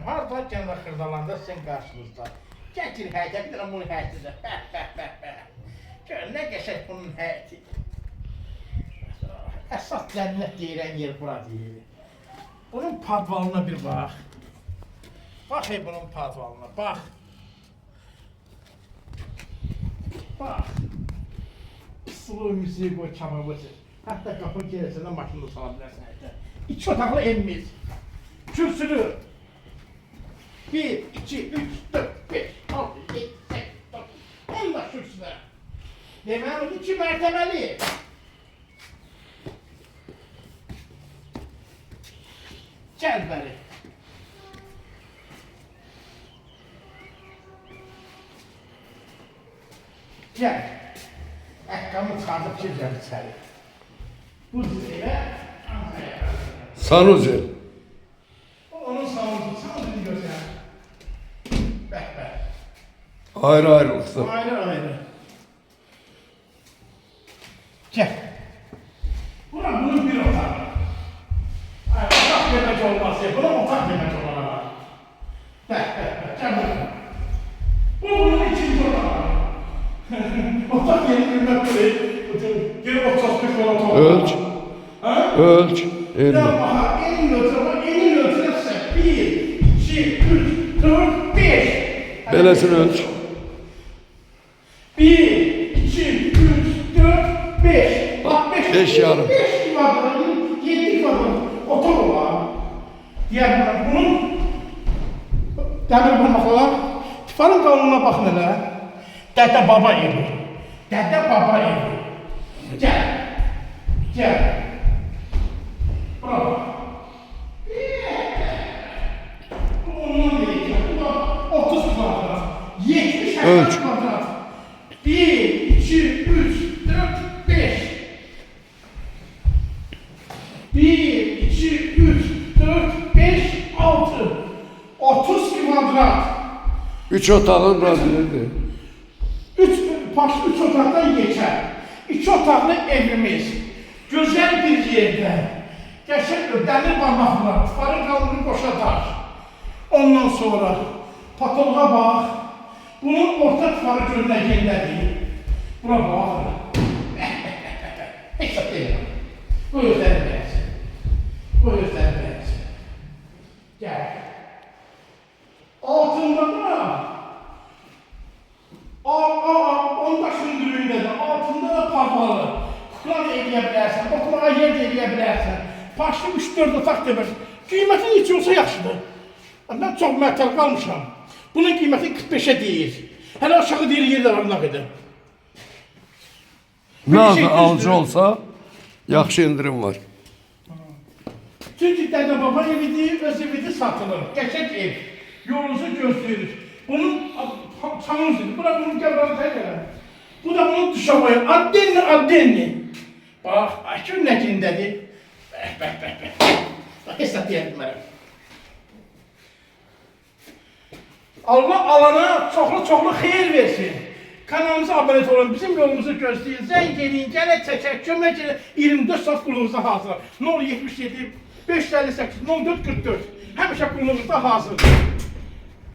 Hardarkən də xırdalanda sizin qarşınızda. Gətir həyətə, bir dənə bunun həyətidir. Gör, nə qəşək bunun həyəti. Əsas cənnət deyilən yer bura deyil. Bunun padvalına bir bax. Bax bunun padvalına, bax. Bax. Sulu müziği qoy, kamar qoy. Hətta qapı gələsində maşını sala bilərsən həyətə. 2 otaqlı evimiz. Kürsülü. 1, 2, 3, 4, 5, 6, 7, 8, 9, 10 da kürsüdə. Deməli, 2 mərtəbəli. Gəl bəri. Gəl. Əqqamı çıxardıb girəcəm içəri. Bu zirə Ankara'ya. Sanuzel. Onun sanuzunu gözlə. Bəh. Ayrı ayrılıqda. Ayrı. Gəl. Buna bunun bir otağı. Otaq demək olmaz ya. Buna otaq demək olar. Bəh. Gəl buna. Bu bunun ikinci otağı. Otaq yeni bilmək böyle. Geri 35 otağı. Ölç. Ölç. Elin ölçüne 1, 2, 3, 4, 5. Belesini ölç. 1, 2, 3, 4, 5. Bak 5. 5 yarım. 5 kvadrat, 7 kvadrat otur ola. Diğer bunun demir parmaklar, tifarın kanununa bakın hele. Dede baba evi. Gel. Bravo. Ondan vereceğim. Bu da 30 kvadrat. 70 Ölç. kvadrat. 1, 2, 3, 4, 5. 1, 2, 3, 4, 5, 6. 30 kvadrat. 3 otağın razılıydı. 3 otaqdan geçer. 2 otaqlı evimiz. Güzel bir yerde. Gerçekten demir parmaklar, tifarın kalını boşatar. Ondan sonra patoloğa bak. Bunun orta tifarı görünəcəkləri. Buna bak. Hesap değil. Bu yüzden beğensin. Gel. Altında da onda sündürüğünde de altında da parmalı. Kukla da eləyə bilərsən, oturmağa yer də eləyə bilərsən. Başlı 3-4 otaq demək. Qiyməti neçə olsa yaxşıdır. Mən çox mətəl qalmışam. Bunun qiyməti 45'e deyir. Hələ aşağı deyir yerlər arınaq edir. Nazı alıcı olsa yaxşı indirim var. Çünki dədə baba evidir, öz evidir satılır. Qəşək ev. Yolunuzu gözləyir. Bunun çanızıdır. Bura bunun qəbranı təkərəm. Bu da bunun duşavoyu. Addenni. Bax, akın nəkindədir. Bəh. Hesab deyə bilmərəm. Allah alana çoxlu xeyir versin. Kanalımıza abunə olun, bizim yolumuzu gözləyin. Zəng edin, gələ çəkək, kömək edin. 24 saat qulluğunuza hazır. 077 558 0444. Həmişə qulluğunuzda hazırdır.